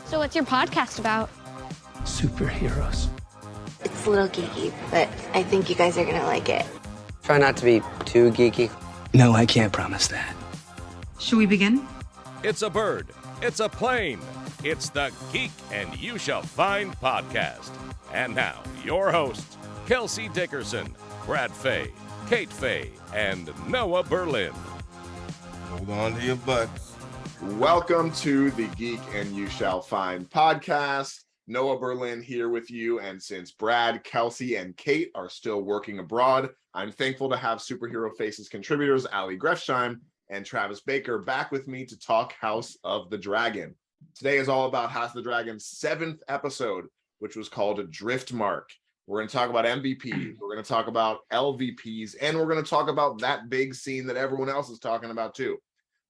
So what's your podcast about? Superheroes. It's a little geeky, but I think you guys are gonna like it. Try not to be too geeky. No, I can't promise that. Should we begin? It's a bird. It's a plane. It's the Geek and You Shall Find podcast. And now, your hosts, Kelsey Dickerson, Brad Fay, Kate Fay, and Noah Berlin. Hold on to your butts. Welcome to the Geek and You Shall Find podcast. Noah Berlin here with you, and since Brad, Kelsey, and Kate are still working abroad, I'm thankful to have Superhero Faces contributors Ali Grefsheim and Travis Baker back with me to talk House of the Dragon. Today is all about House of the Dragon's 7th episode, which was called Driftmark. We're going to talk about MVPs, we're going to talk about LVPs, and we're going to talk about that big scene that everyone else is talking about too.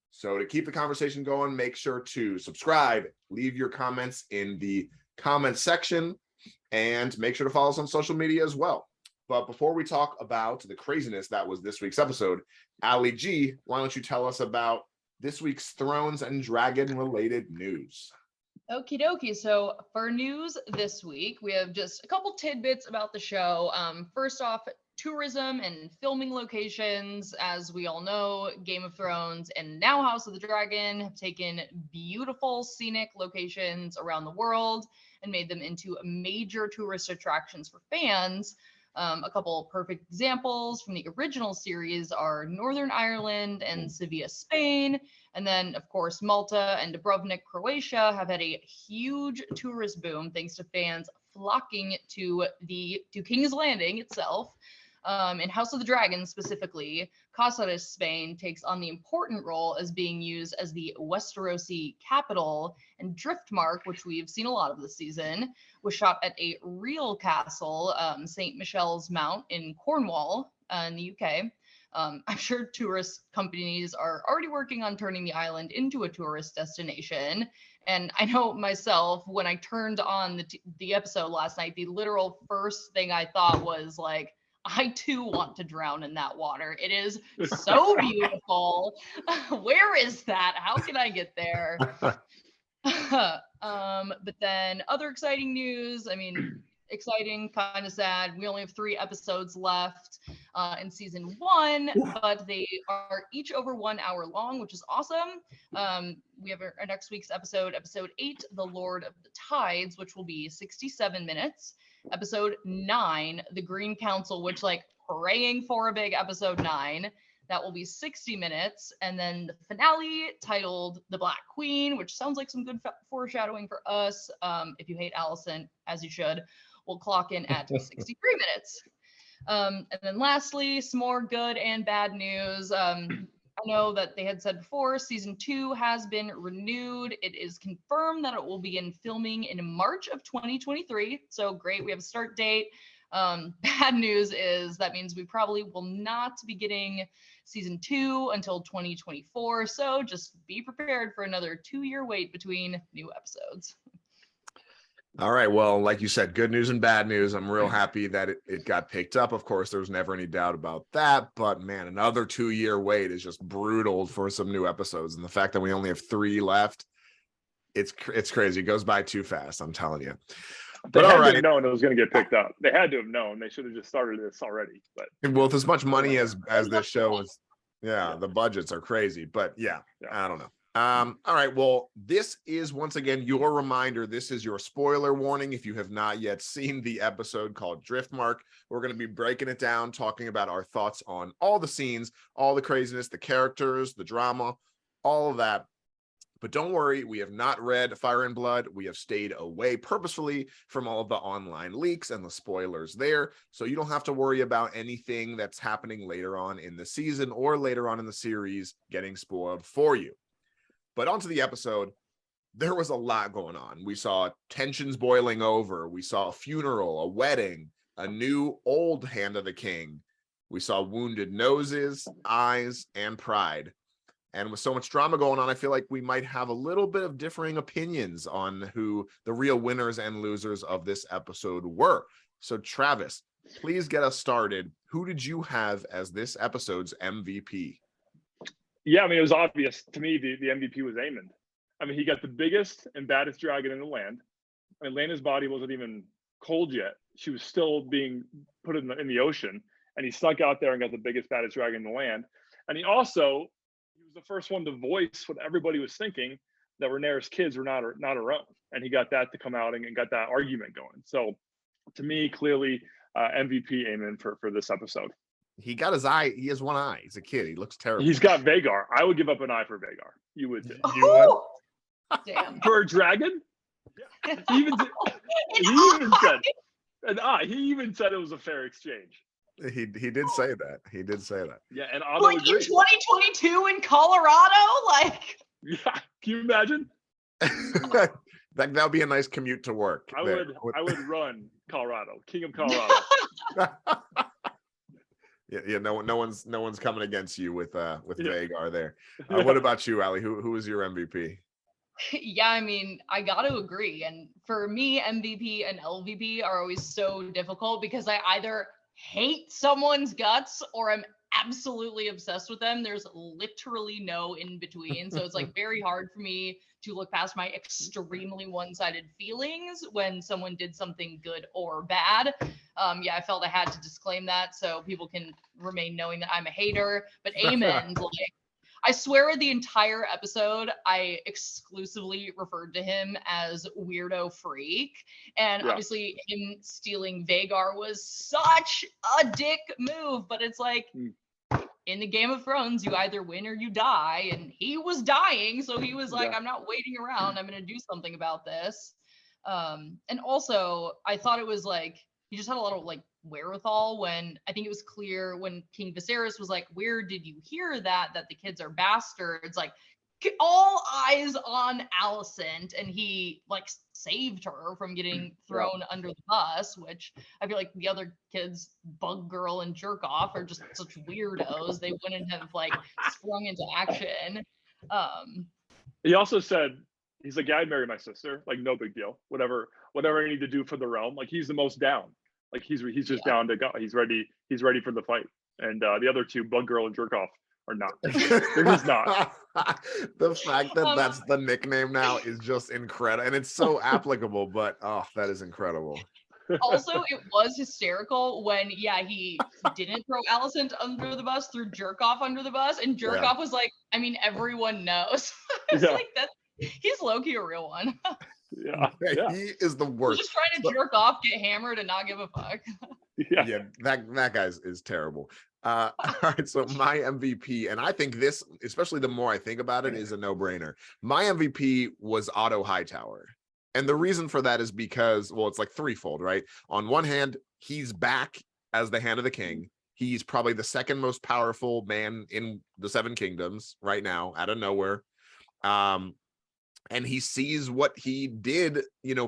So to keep the conversation going, make sure to subscribe, leave your comments in the comment section, and make sure to follow us on social media as well. But before we talk about the craziness that was this week's episode, Ali G, why don't you tell us about this week's Thrones and Dragon related news? Okie dokie. So for news this week, we have just a couple tidbits about the show. First off, tourism and filming locations. As we all know, Game of Thrones and now House of the Dragon have taken beautiful scenic locations around the world and made them into major tourist attractions for fans. A couple perfect examples from the original series are Northern Ireland and Sevilla, Spain. And then, of course, Malta and Dubrovnik, Croatia have had a huge tourist boom thanks to fans flocking to King's Landing itself. In House of the Dragon specifically, Cáceres, Spain takes on the important role as being used as the Westerosi capital, and Driftmark, which we've seen a lot of this season, was shot at a real castle, St. Michel's Mount in Cornwall in the UK. I'm sure tourist companies are already working on turning the island into a tourist destination. And I know myself, when I turned on the episode last night, the literal first thing I thought was like, I too want to drown in that water. It is so beautiful. Where is that? How can I get there? But then other exciting news. I mean, exciting, kind of sad. We only have 3 episodes left in season 1, but they are each over 1 hour long, which is awesome. We have our next week's episode 8, The Lord of the Tides, which will be 67 minutes. Episode 9, The Green Council, which, like, praying for a big episode 9. That will be 60 minutes. And then the finale titled The Black Queen, which sounds like some good foreshadowing for us. If you hate Alicent, as you should, we'll clock in at 63 minutes. And then lastly, some more good and bad news. I know that they had said before, season 2 has been renewed. It is confirmed that it will begin filming in March of 2023. So great, we have a start date. Bad news is that means we probably will not be getting season 2 until 2024. So just be prepared for another 2-year wait between new episodes. All right. Well, like you said, good news and bad news. I'm real happy that it got picked up. Of course, there was never any doubt about that. But man, another 2-year wait is just brutal for some new episodes. And the fact that we only have 3 left, it's crazy. It goes by too fast, I'm telling you. But they had to have known it was going to get picked up. They had to have known. They should have just started this already. But well, with as much money as this show is, the budgets are crazy. But yeah, I don't know. All right. Well, this is once again your reminder. This is your spoiler warning. If you have not yet seen the episode called Driftmark, we're going to be breaking it down, talking about our thoughts on all the scenes, all the craziness, the characters, the drama, all of that. But don't worry, we have not read Fire and Blood. We have stayed away purposefully from all of the online leaks and the spoilers there. So you don't have to worry about anything that's happening later on in the season or later on in the series getting spoiled for you. But onto the episode, there was a lot going on. We saw tensions boiling over. We saw a funeral, a wedding, a new old Hand of the King. We saw wounded noses, eyes, and pride. And with so much drama going on, I feel like we might have a little bit of differing opinions on who the real winners and losers of this episode were. So Travis, please get us started. Who did you have as this episode's MVP? Yeah, I mean, it was obvious to me the MVP was Aemond. I mean, he got the biggest and baddest dragon in the land. I mean, Lana's body wasn't even cold yet. She was still being put in the ocean, and he snuck out there and got the biggest, baddest dragon in the land. And he was the first one to voice what everybody was thinking, that Rhaenyra's kids were not her own, and he got that to come out and got that argument going. So, to me, clearly, MVP Aemon for this episode. He got his eye. He has one eye. He's a kid. He looks terrible. He's got Vhagar. I would give up an eye for Vhagar. You would too. Oh, damn. For a dragon? He even said an eye. He even said it was a fair exchange. He did say that. He did say that. Yeah, and Otto Like in agreed. 2022 in Colorado, like. Yeah, can you imagine? That would be a nice commute to work. I there. would run Colorado, King of Colorado. Yeah. No one's coming against you with Vhagar there. What about you, Ali? Who is your MVP? Yeah, I mean, I got to agree. And for me, MVP and LVP are always so difficult because I either hate someone's guts or I'm absolutely obsessed with them. There's literally no in between. So it's like very hard for me to look past my extremely one-sided feelings when someone did something good or bad. Yeah, I felt I had to disclaim that so people can remain knowing that I'm a hater. But Aemon, like, I swear the entire episode, I exclusively referred to him as weirdo freak. And obviously him stealing Vhagar was such a dick move, but it's like in the Game of Thrones, you either win or you die. And he was dying. So he was like, I'm not waiting around. I'm going to do something about this. And also I thought it was like, he just had a lot of like wherewithal when I think it was clear when King Viserys was like, where did you hear that the kids are bastards? Like all eyes on Alicent, and he like saved her from getting thrown under the bus, which I feel like the other kids, Bug Girl and Jerk Off, are just such weirdos. They wouldn't have like sprung into action. He also said, he's like, yeah, I'd marry my sister. Like, no big deal. Whatever I need to do for the realm. Like, he's the most down. Like, he's just down to go. He's ready for the fight. And the other two, Bug Girl and Jerk Off, are not. They're just not. The fact that that's the nickname now is just incredible. And it's so applicable, but that is incredible. Also, it was hysterical when, he didn't throw Alicent under the bus, threw Jerk Off under the bus, and Jerk Off was like, I mean, everyone knows. It's like that. He's low-key a real one. Yeah. He is the worst. He's just trying to jerk off, get hammered, and not give a fuck. Yeah, that guy is terrible. All right, so my MVP, and I think this, especially the more I think about it, is a no-brainer. My MVP was Otto Hightower. And the reason for that is because, well, it's like threefold, right? On one hand, he's back as the Hand of the King. He's probably the second most powerful man in the Seven Kingdoms right now, out of nowhere. And he sees what he did,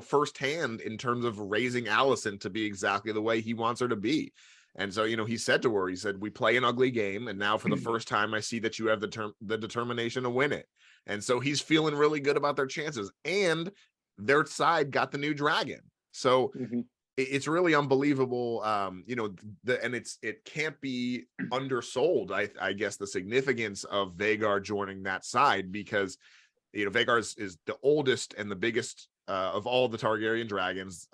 firsthand in terms of raising Alicent to be exactly the way he wants her to be. And so, he said to her, he said, we play an ugly game. And now for the first time, I see that you have the determination to win it. And so he's feeling really good about their chances. And their side got the new dragon. So it's really unbelievable. And it can't be undersold, I guess, the significance of Vhagar joining that side, because Vhagar is the oldest and the biggest of all the Targaryen dragons.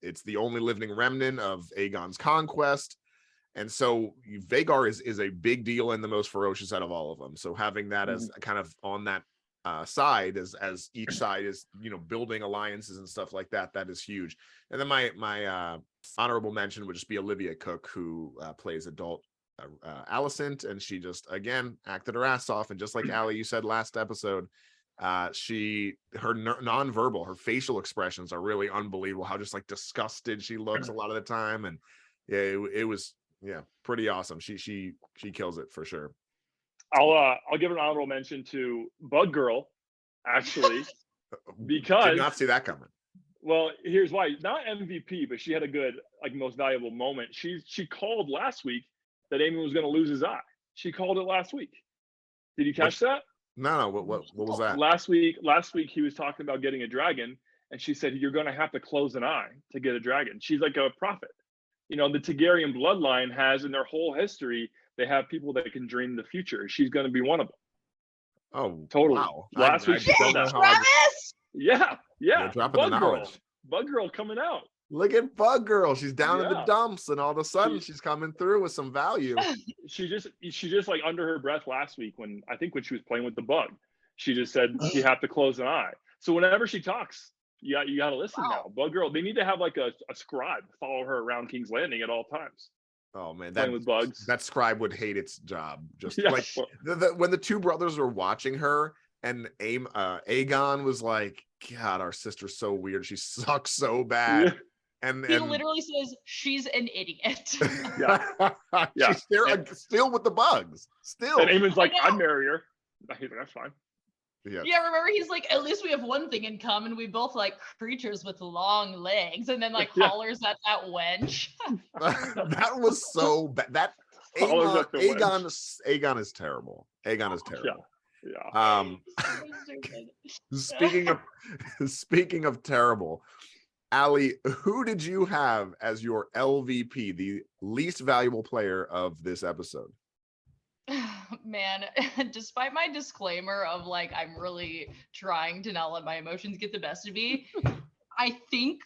It's the only living remnant of Aegon's conquest. And so Vhagar is a big deal and the most ferocious out of all of them. So having that as kind of on that side, as each side is, building alliances and stuff like that, that is huge. And then my honorable mention would just be Olivia Cook, who plays adult Alicent, and she just, again, acted her ass off. And just like Ali, you said last episode, her nonverbal, her facial expressions are really unbelievable. How just like disgusted she looks a lot of the time, and it was pretty awesome. She kills it for sure. I'll give an honorable mention to Bug Girl, actually, because did not see that coming. Well, here's why. Not MVP, but she had a good, like, most valuable moment. She called last week that Aemon was going to lose his eye. She called it last week. Did you catch that? No. What was that? Last week he was talking about getting a dragon, and she said, you're going to have to close an eye to get a dragon. She's like a prophet. The Targaryen bloodline has, in their whole history, they have people that can dream the future. She's going to be one of them. Oh, Totally. wow. Last week she don't said know that. how I- Travis! Yeah, You're dropping the Bug Girl. knowledge. Bug Girl coming out. Look at Bug Girl. She's down in the Yeah. dumps, and all of a sudden she's coming through with some value. She just like under her breath last week when she was playing with the bug, she just said you have to close an eye. So whenever she talks, you got to listen now. Bug Girl. They need to have like a scribe follow her around King's Landing at all times. Oh man, Playing with bugs. That scribe would hate its job. Just Yeah. like when the two brothers were watching her, and Aegon was like, "God, our sister's so weird. She sucks so bad." Yeah. And He literally says she's an idiot. Yeah. she's still with the bugs. Still. And Aemon's like, I'd marry her. He's like, that's fine. Yeah. Yeah, remember he's like, at least we have one thing in common. We both like creatures with long legs, and then like Yeah. hollers at that wench. That was so bad. That Hollers at the Aegon is terrible. Aegon is terrible. Yeah. Speaking of terrible, Ali, who did you have as your LVP, the least valuable player of this episode? Man, despite my disclaimer of like, I'm really trying to not let my emotions get the best of me, I think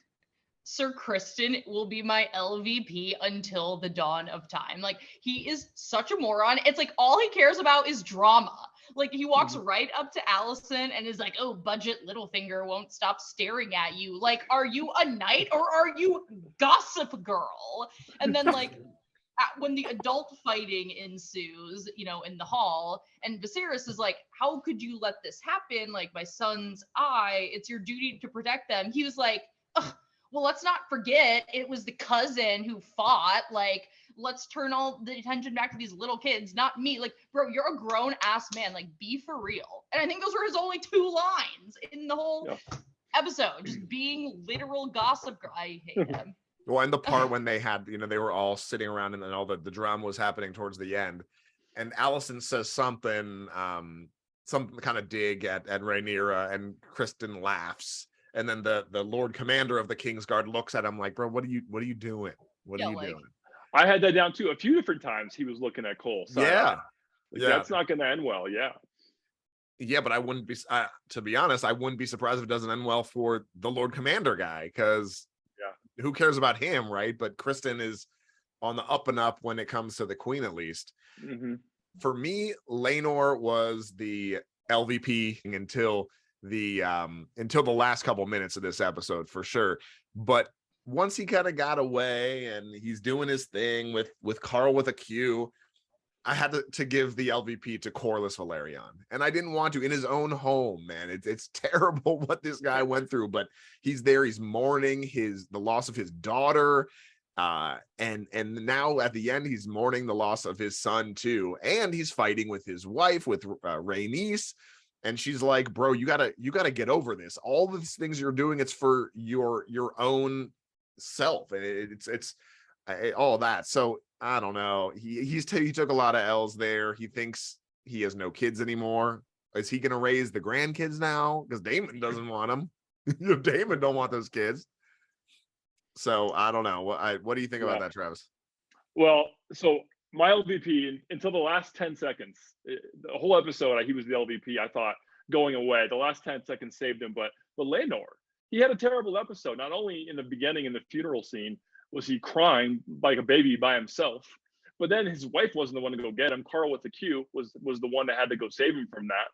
Sir Kristen will be my LVP until the dawn of time. Like, he is such a moron. It's like all he cares about is drama. Like, he walks right up to Alicent and is like, oh, budget Littlefinger won't stop staring at you. Like, are you a knight or are you Gossip Girl? And then like when the adult fighting ensues, you know, in the hall, and Viserys is like, how could you let this happen? Like, my son's eye, it's your duty to protect them. He was like, ugh, well, let's not forget it was the cousin who fought. Like, let's turn all the attention back to these little kids, not me. Like, bro, you're a grown ass man. Like, be for real. And I think those were his only 2 lines in the whole episode, just being literal Gossip Girl. I hate him. Well, and the part when they had, you know, they were all sitting around and then all the drama was happening towards the end, and Alicent says something, some kind of dig at Rhaenyra, and Kristen laughs, and then the Lord Commander of the Kingsguard looks at him like, bro, what are you doing? What are you doing? I had that down too. A few different times he was looking at Cole. That's not going to end well. Yeah, but I wouldn't be, to be honest, I wouldn't be surprised if it doesn't end well for the Lord Commander guy, because who cares about him, right? But Kristen is on the up and up when it comes to the Queen, at least. Mm-hmm. For me, Laenor was the LVP until the last couple minutes of this episode, for sure. But once he kind of got away and he's doing his thing with Carl with a Q, I had to give the LVP to Corlys Velaryon, and I didn't want to, in his own home, man. It's terrible what this guy went through, but he's there. He's mourning the loss of his daughter, and now at the end he's mourning the loss of his son too, and he's fighting with his wife, with Rhaenys, and she's like, bro, you gotta get over this. All these things you're doing, it's for your own self, and it's all that. So I don't know. He took a lot of L's there. He thinks he has no kids anymore. Is he going to raise the grandkids now? Because Daemon doesn't want them. Daemon don't want those kids. So I don't know. What do you think about that, Travis? Well, so my LVP until the last 10 seconds, the whole episode, he was the LVP. I thought going away, the last 10 seconds saved him. But Laenor, he had a terrible episode. Not only in the beginning, in the funeral scene, was he crying like a baby by himself, but then his wife wasn't the one to go get him. Carl with the Q was the one that had to go save him from that.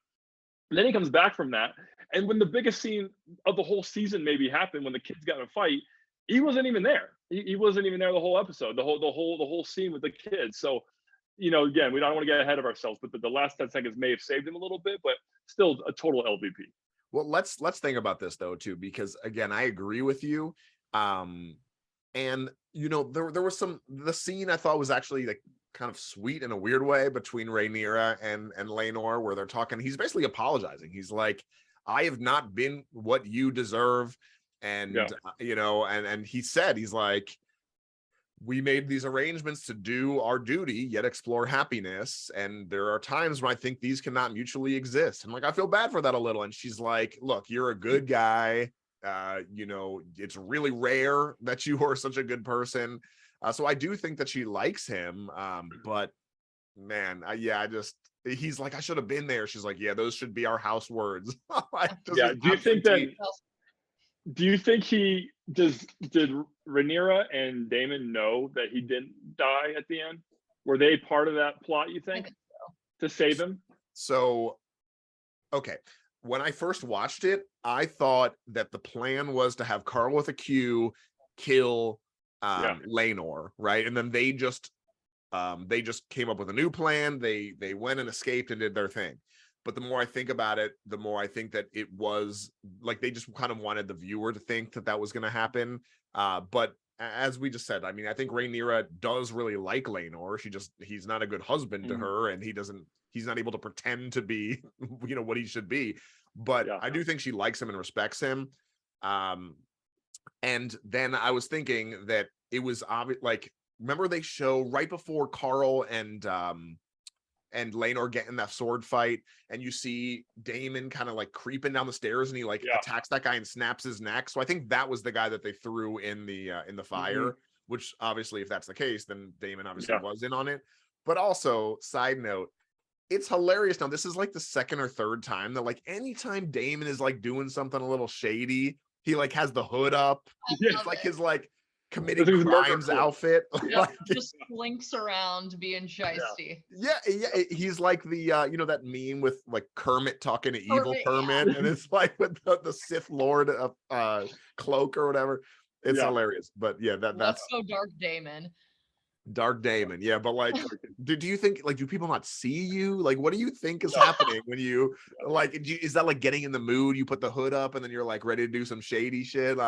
And then he comes back from that, and when the biggest scene of the whole season maybe happened, when the kids got in a fight, he wasn't even there. He wasn't even there the whole episode, the whole scene with the kids. So, you know, again, we don't want to get ahead of ourselves, but the last 10 seconds may have saved him a little bit, but still a total LVP. Well, let's think about this though too, because again, I agree with you. And you know, there was the scene I thought was actually like kind of sweet in a weird way between Rhaenyra and Laenor, where they're talking. He's basically apologizing. He's like, I have not been what you deserve. And you know, and he said, he's like, we made these arrangements to do our duty, yet explore happiness. And there are times when I think these cannot mutually exist. And like, I feel bad for that a little. And she's like, look, you're a good guy. You know, it's really rare that you are such a good person. So I do think that she likes him. But man, he's like, I should have been there. She's like, yeah, those should be our house words. Like, just Yeah. an Do you think that? absentee. Do you think he did Rhaenyra and Daemon know that he didn't die at the end? Were they part of that plot, you think, to save him? So, okay. When I first watched it, I thought that the plan was to have Carl with a Q kill Laenor, right? And then they just came up with a new plan. They went and escaped and did their thing. But the more I think about it, the more I think that it was like they just kind of wanted the viewer to think that that was going to happen. But as we just said, I mean, I think Rhaenyra does really like Laenor. He's not a good husband to her, and he's not able to pretend to be, what he should be. But I do think she likes him and respects him. And then I was thinking that it was obvious, like, remember they show right before Carl and Laenor get in that sword fight, and you see Daemon kind of like creeping down the stairs, and he attacks that guy and snaps his neck. So I think that was the guy that they threw in the fire, which obviously, if that's the case, then Daemon obviously was in on it. But also, side note, it's hilarious. Now, this is like the second or third time that like anytime Daemon is like doing something a little shady, he like has the hood up. It's like his like committing crimes outfit. Yep, just slinks around being shisty. Yeah, he's like the that meme with like Kermit talking to evil Kermit, and it's like with the Sith Lord cloak or whatever. It's hilarious. But yeah, that's so Dark Daemon. Dark Daemon, yeah. But like, do you think, like, do people not see you? Like, what do you think is happening when you like? Is that like getting in the mood? You put the hood up and then you're like ready to do some shady shit.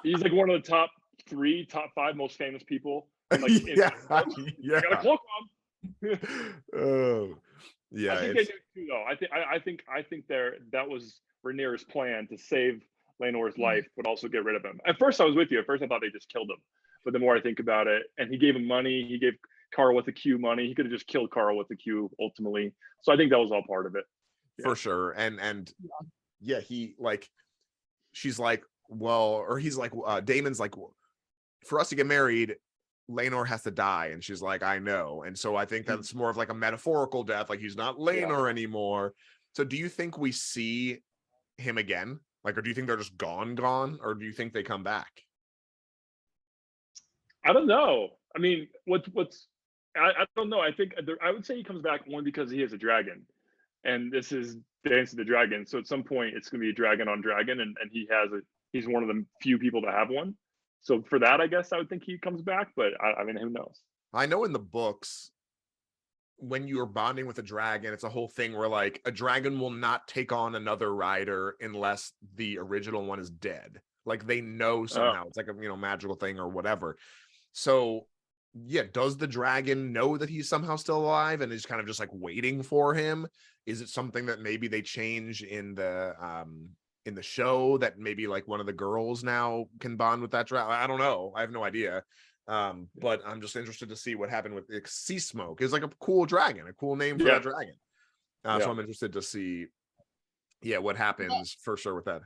He's like one of the top 5 most famous people. Like, yeah. I got a cloak on. Oh, yeah. I think they do too, though. I think that was Rhaenyra's plan to save Laenor's life, but also get rid of him. At first, I was with you. At first, I thought they just killed him. But the more I think about it, and he gave him money, he gave Carl with a Q money. He could have just killed Carl with a Q ultimately. So I think that was all part of it. For sure. And he like, she's like, well, or he's like, Daemon's like, for us to get married, Laenor has to die. And she's like, I know. And so I think that's more of like a metaphorical death. Like, he's not Laenor anymore. So do you think we see him again? Like, or do you think they're just gone? Or do you think they come back? I don't know. I mean, I don't know. I think I would say he comes back only because he is a dragon, and this is Dance of the Dragon. So at some point, it's going to be a dragon on dragon, and he's one of the few people to have one. So for that, I guess I would think he comes back. But I mean, who knows? I know in the books, when you are bonding with a dragon, it's a whole thing where like a dragon will not take on another rider unless the original one is dead. Like, they know somehow. It's like a magical thing or whatever. So yeah, does the dragon know that he's somehow still alive and is kind of just like waiting for him? Is it something that maybe they change in the show, that maybe like one of the girls now can bond with that dragon? I don't know. I have no idea. But I'm just interested to see what happened with Sea Smoke. It's like a cool dragon, a cool name for that dragon. So I'm interested to see what happens for sure with that.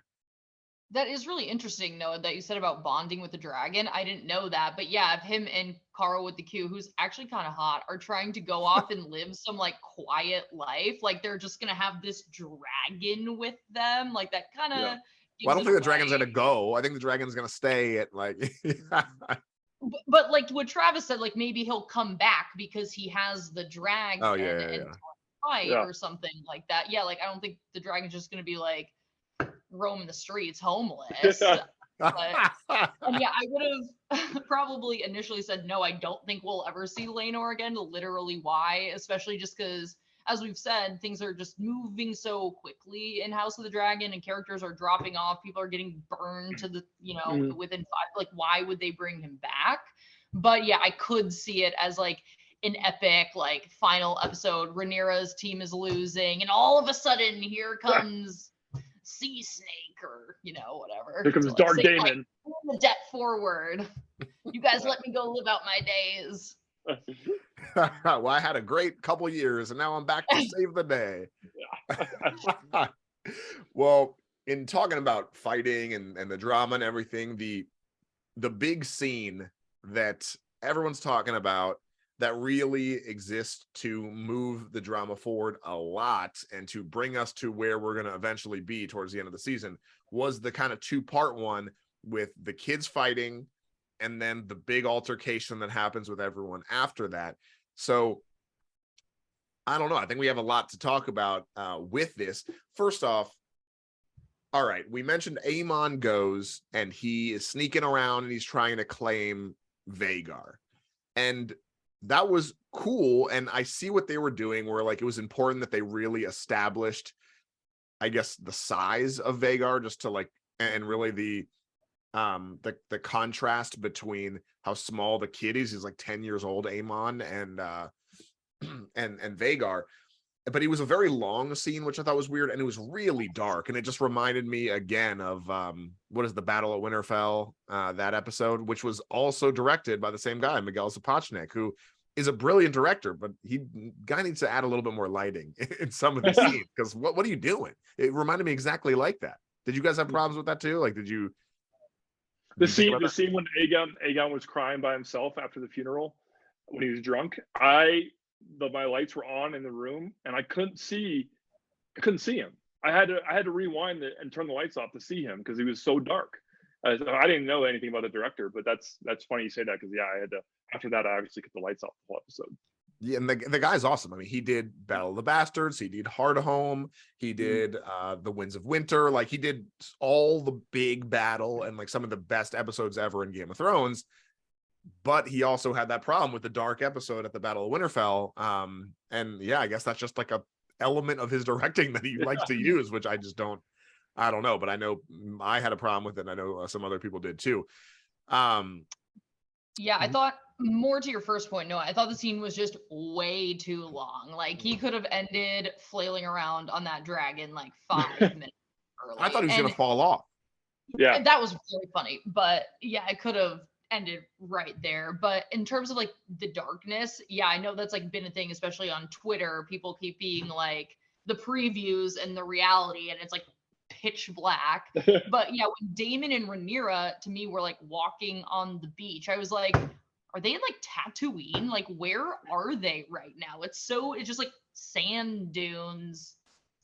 That is really interesting, Noah, that you said about bonding with the dragon. I didn't know that. But yeah, if him and Carl with the Q, who's actually kind of hot, are trying to go off and live some like quiet life, like they're just going to have this dragon with them, like that kind of... Well, I don't think the dragon's going to go. I think the dragon's going to stay at like... But like what Travis said, like maybe he'll come back because he has the dragon and fight or something like that. Yeah, like I don't think the dragon's just going to be like roaming the streets homeless. And yeah, I would have probably initially said no, I don't think we'll ever see Laenor again. Literally, why? Especially just because, as we've said, things are just moving so quickly in House of the Dragon, and characters are dropping off. People are getting burned to the within 5. Like, why would they bring him back? But yeah, I could see it as like an epic like final episode. Rhaenyra's team is losing, and all of a sudden here comes Sea Snake, or whatever. Here comes Dark Daemon. The debt forward. You guys let me go live out my days. Well, I had a great couple years, and now I'm back to save the day. Well, in talking about fighting and the drama and everything, the big scene that everyone's talking about, that really exist to move the drama forward a lot and to bring us to where we're going to eventually be towards the end of the season was the kind of 2-part one with the kids fighting and then the big altercation that happens with everyone after that. So I don't know. I think we have a lot to talk about with this. First off, all right, we mentioned Aemon goes and he is sneaking around and he's trying to claim Vhagar. And that was cool. And I see what they were doing where like it was important that they really established, I guess, the size of Vhagar just to like, and really the contrast between how small the kid is. He's like 10 years old, Aemon, and Vhagar. But it was a very long scene, which I thought was weird, and it was really dark, and it just reminded me again of what is the Battle at Winterfell, that episode, which was also directed by the same guy, Miguel Sapochnik, who is a brilliant director, but guy needs to add a little bit more lighting in some of the scenes, because what are you doing? It reminded me exactly like that. Did you guys have problems with that too? Like, did you? The scene when Aegon was crying by himself after the funeral when he was drunk. My lights were on in the room and I couldn't see him. I had to rewind it and turn the lights off to see him because he was so dark. I didn't know anything about the director, but that's funny you say that because I had to. After that, I obviously cut the lights off the whole episode. Yeah, and the guy's awesome. I mean, he did Battle of the Bastards, he did Hardhome, he did The Winds of Winter. Like, he did all the big battle and like some of the best episodes ever in Game of Thrones. But he also had that problem with the dark episode at the Battle of Winterfell. And yeah, I guess that's just like a element of his directing that he likes to use, which I don't know. But I know I had a problem with it. And I know some other people did too. Yeah, I thought more to your first point, Noah, I thought the scene was just way too long. Like, he could have ended flailing around on that dragon like 5 minutes early. I thought he was going to fall off. Yeah. That was really funny. But yeah, it could have ended right there. But in terms of like the darkness, yeah, I know that's like been a thing, especially on Twitter. People keep being like the previews and the reality, and it's like pitch black. But yeah, when Daemon and Rhaenyra to me were like walking on the beach, I was like, are they in like Tatooine? Like, where are they right now? It's just like sand dunes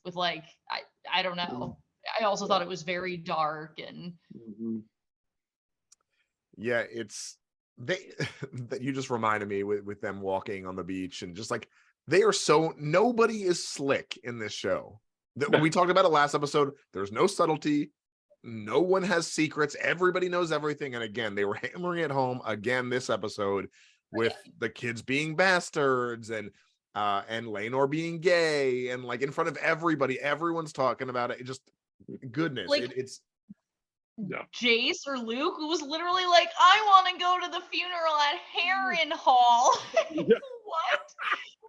with like I don't know. I also thought it was very dark and yeah, it's that you just reminded me with them walking on the beach and just like nobody is slick in this show. We talked about it last episode. There's no subtlety. No one has secrets. Everybody knows everything. And again, they were hammering it home again this episode with the kids being bastards and Laenor being gay and like in front of everybody. Everyone's talking about it. It just goodness. Like, it's Jace or Luke, who was literally like, I want to go to the funeral at Harrenhal.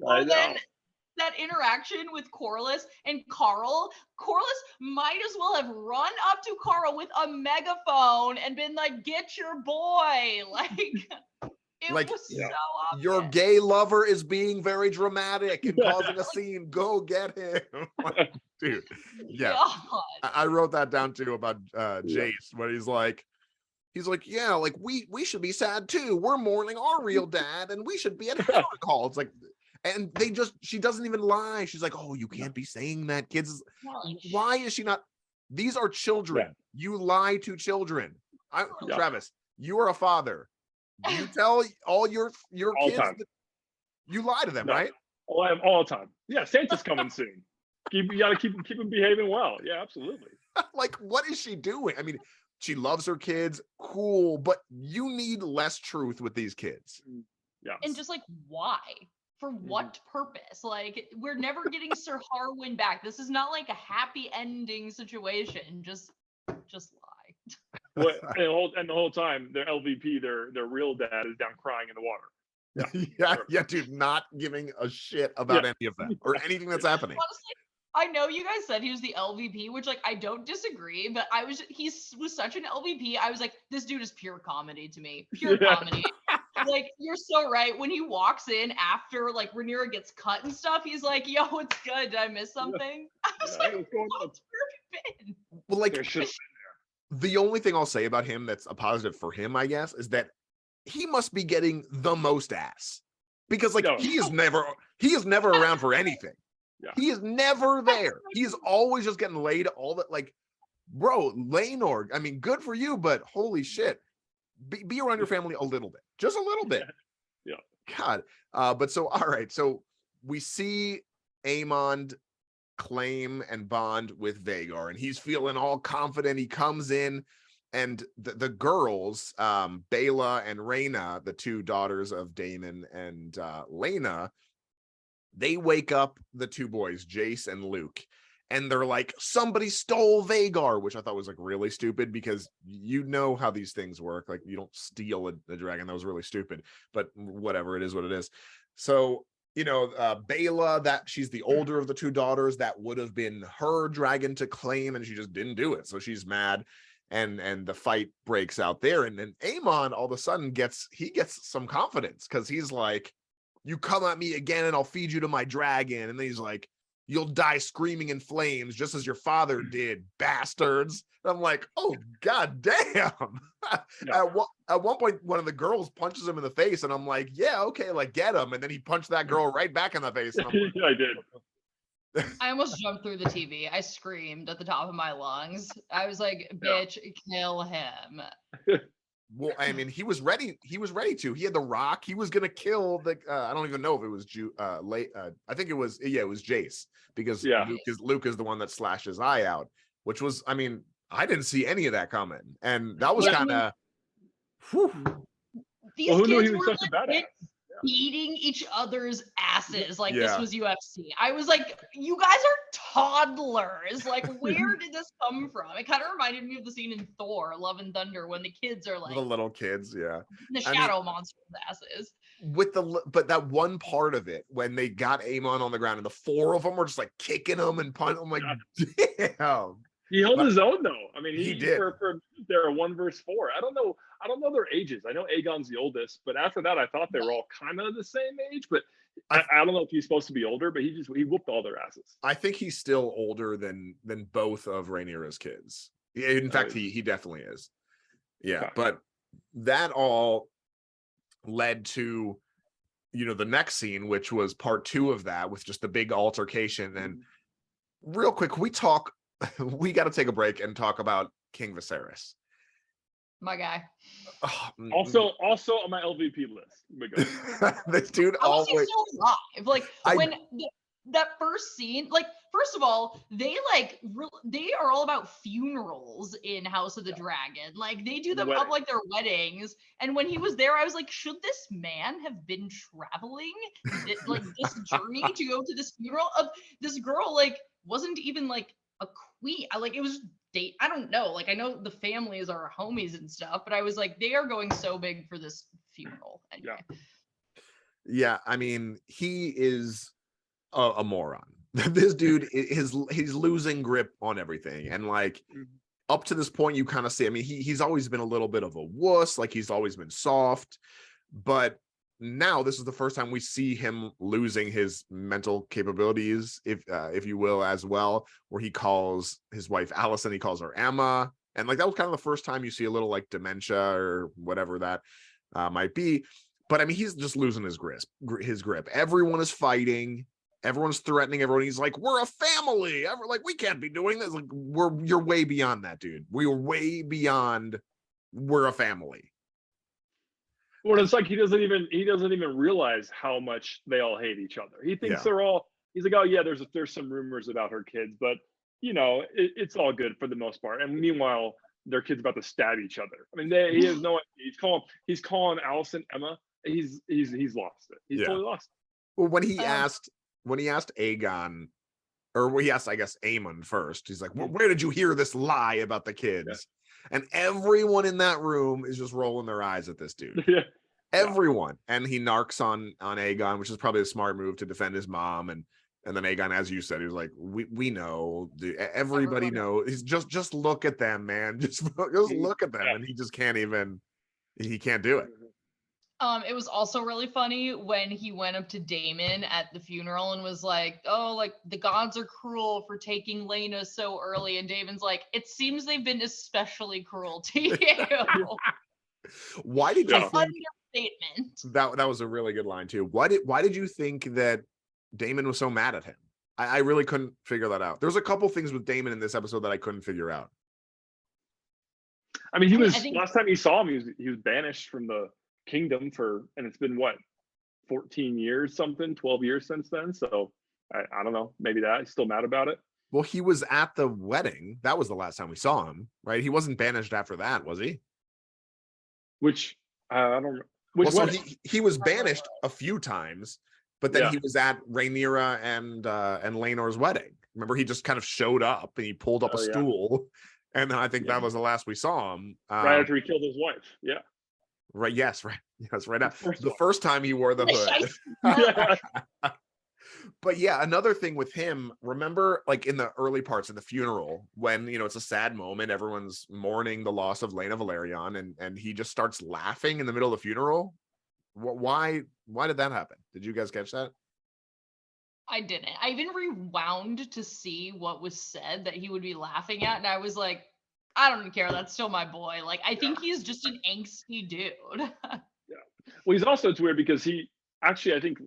What? And then that interaction with Corlys and Carl. Corlys might as well have run up to Carl with a megaphone and been like, get your boy. Like, was so obvious. Your gay lover is being very dramatic and causing a scene. Go get him. Dude. Yeah. I wrote that down too about Jace, when he's like, yeah, like we should be sad too. We're mourning our real dad and we should be at Harrenhal. It's like, and she doesn't even lie. She's like, oh, you can't be saying that, kids. Why is she not? These are children. You lie to children. Travis, you are a father. You tell all your kids that you lie to them, right? All the time. Yeah, Santa's coming soon. You got to keep them behaving well. Yeah, absolutely. Like, what is she doing? I mean, she loves her kids, cool, but you need less truth with these kids. Yeah. And just like, why? For what purpose? Like, we're never getting Sir Harwin back. This is not like a happy ending situation. Just lie. Well, and the whole time, their LVP, their real dad, is down crying in the water. Yeah, dude, not giving a shit about any of that or anything that's happening. Honestly, I know you guys said he was the LVP, which like I don't disagree, but he was such an LVP. I was like, this dude is pure comedy to me. Pure comedy. Like, you're so right. When he walks in after like Rhaenyra gets cut and stuff, he's like, yo, it's good. Did I miss something? I was like, what's been? Well, like, the only thing I'll say about him that's a positive for him, I guess, is that he must be getting the most ass. because like No. he is never around for anything. Yeah. He is never there. He is always just getting laid all that. Like, bro, Laenor, I mean, good for you, but holy shit, be around your family a little bit, just a little bit. Yeah. God. But so all right, so we see Aemond claim and bond with Vhagar, and he's feeling all confident. He comes in, and the girls, Baela and Rhaena, the two daughters of Daemon and Laena, they wake up the two boys, Jace and Luke, and they're like, somebody stole Vhagar, which I thought was like really stupid, because you know how these things work. Like, you don't steal a dragon. That was really stupid, but whatever, it is what it is. So, you know, Baela, that she's the older of the two daughters, that would have been her dragon to claim, and she just didn't do it. So she's mad, and the fight breaks out there. And then Aemon all of a sudden gets some confidence, because he's like, you come at me again and I'll feed you to my dragon. And then he's like, you'll die screaming in flames just as your father did, bastards. And I'm like, oh, god damn. Yeah. At one point, one of the girls punches him in the face, and I'm like, yeah, okay, like, get him. And then he punched that girl right back in the face. And I'm like, Yeah, I did. I almost jumped through the TV. I screamed at the top of my lungs. I was like, bitch, kill him. well, I mean, he was ready to. He had the rock. He was gonna kill the I don't even know if it was I think it was Jace, because Luke is the one that slashed his eye out, which was, I mean, I didn't see any of that coming. And that was kind of These Well, who knew kids he was were such a badass? legit beating each other's asses like Yeah. this was UFC. I was like, you guys are toddlers. Like, where did this come from? It kind of reminded me of the scene in Thor, Love and Thunder, when the kids are like the little kids, yeah. the I mean, shadow monster's asses. but that one part of it when they got Aemon on the ground and the four of them were just like kicking him and punching, I'm like, damn. He held his own though. I mean, He did. For their 1 versus 4. I don't know their ages. I know Aegon's the oldest, but after that, I thought they were all kind of the same age. But I don't know if he's supposed to be older, but he whooped all their asses. I think he's still older than both of Rhaenyra's kids. In fact, he definitely is. Yeah, Okay. but that all led to, you know, the next scene, which was part 2 of that, with just the big altercation. And real quick, we got to take a break and talk about King Viserys. My guy. Oh, Also on my LVP list. We go. this dude How is he always. still alive? Like, when that first scene, like, first of all, they are all about funerals in House of the Dragon. Like, they do them up like their weddings. And when he was there, I was like, should this man have been traveling like this journey to go to this funeral of this girl? Like, wasn't even like a queen. It was date. I don't know. Like, I know the families are homies and stuff, but I was like, they are going so big for this funeral. Anyway. Yeah, I mean, he is a moron. This dude he's losing grip on everything, and like up to this point, you kind of see. I mean, he's always been a little bit of a wuss. Like, he's always been soft, but now this is the first time we see him losing his mental capabilities, if you will, as well, where he calls his wife Alicent, he calls her Emma, and like that was kind of the first time you see a little like dementia or whatever that might be. But I mean, he's just losing his grip. Everyone is fighting. Everyone's threatening everyone. He's like, we're a family. Like, we can't be doing this. Like, you're way beyond that, dude. We are way beyond. We're a family. Well, it's like he doesn't even realize how much they all hate each other. He thinks they're all. He's like, oh yeah, there's some rumors about her kids, but you know, it's all good for the most part. And meanwhile, their kids about to stab each other. I mean, he has no. He's calling Alicent Emma. He's lost it. He's totally lost it. Well, when he asked Aegon, or he asked, I guess, Aemon first, he's like, well, where did you hear this lie about the kids? Yeah. And everyone in that room is just rolling their eyes at this dude. Yeah. Everyone. And he narcs on Aegon, which is probably a smart move to defend his mom. And then Aegon, as you said, he was like, we know, everybody knows. He's just look at them, man. Just look at them. And he just can't do it. It was also really funny when he went up to Daemon at the funeral and was like, oh, like, the gods are cruel for taking Laena so early. And Daemon's like, it seems they've been especially cruel to you. Why did you think statement. That was a really good line too. Why did you think that Daemon was so mad at him? I really couldn't figure that out. There's a couple things with Daemon in this episode that I couldn't figure out. I mean, he was I think, last time he saw him, he was banished from the kingdom and it's been what, 14 years, 12 years since then. So I don't know, maybe that he's still mad about it. Well, he was at the wedding. That was the last time we saw him, right? He wasn't banished after that, was he? Which I don't know. Which Well, so he was banished a few times, but then he was at Rhaenyra and Laenor's wedding. Remember, he just kind of showed up and he pulled up a stool, and then I think that was the last we saw him. Right after he killed his wife. Yeah. Right. Yes. Right. Yes. Right now. The first time he wore the hood. Yeah. But yeah, another thing with him, remember, like in the early parts of the funeral, when it's a sad moment, everyone's mourning the loss of Laena Velaryon, and he just starts laughing in the middle of the funeral. Why did that happen? Did you guys catch that? I didn't. I even rewound to see what was said that he would be laughing at, and I was like, I don't care. That's still my boy. Like, I think he's just an angsty dude. Well, it's weird because he actually, I think,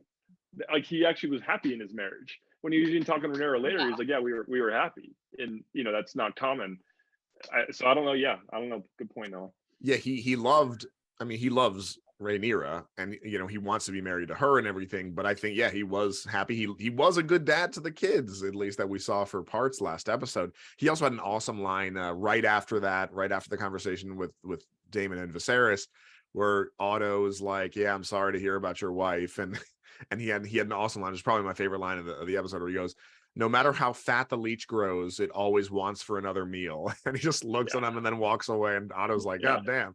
like, he actually was happy in his marriage. When he was even talking to Rhaenyra later, he's like, yeah, we were happy. And, that's not common. So I don't know. Yeah, I don't know. Good point, Noah. Yeah, he loves Rhaenyra, and he wants to be married to her and everything. But I think, yeah, he was happy. He was a good dad to the kids, at least that we saw for parts last episode. He also had an awesome line right after the conversation with Daemon and Viserys, where Otto's like, yeah, I'm sorry to hear about your wife, and he had an awesome line. It's probably my favorite line of the episode, where he goes, no matter how fat the leech grows, it always wants for another meal. And he just looks at him and then walks away, and Otto's like, God damn.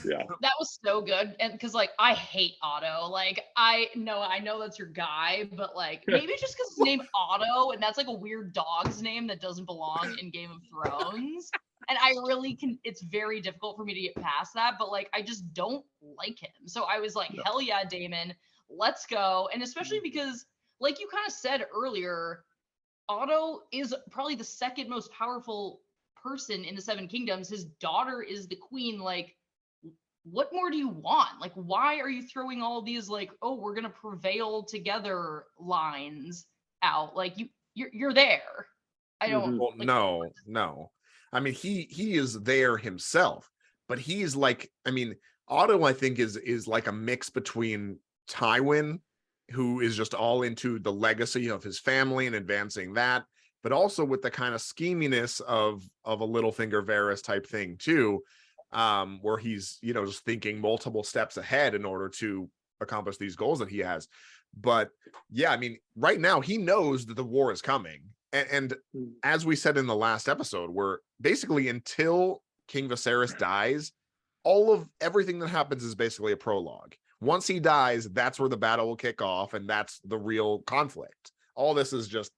Yeah, that was so good. And because, like, I hate Otto. Like, I know that's your guy, but like, maybe just because his name Otto, and that's like a weird dog's name that doesn't belong in Game of Thrones. And I really it's very difficult for me to get past that, but like, I just don't like him. So I was like, hell yeah, Daemon, let's go. And especially because, like you kind of said earlier, Otto is probably the second most powerful person in the Seven Kingdoms. His daughter is the queen. Like, what more do you want? Like, why are you throwing all these, like, oh, we're gonna prevail together lines out? Like, you're there. I don't. Well, like, no. I mean, he is there himself, but he's like, I mean, Otto, I think, is like a mix between Tywin, who is just all into the legacy of his family and advancing that, but also with the kind of scheminess of a Littlefinger Varys type thing too, where he's just thinking multiple steps ahead in order to accomplish these goals that he has. But yeah, I mean, right now he knows that the war is coming, and as we said in the last episode, where basically until King Viserys dies, everything that happens is basically a prologue. Once he dies, that's where the battle will kick off, and that's the real conflict. All this is just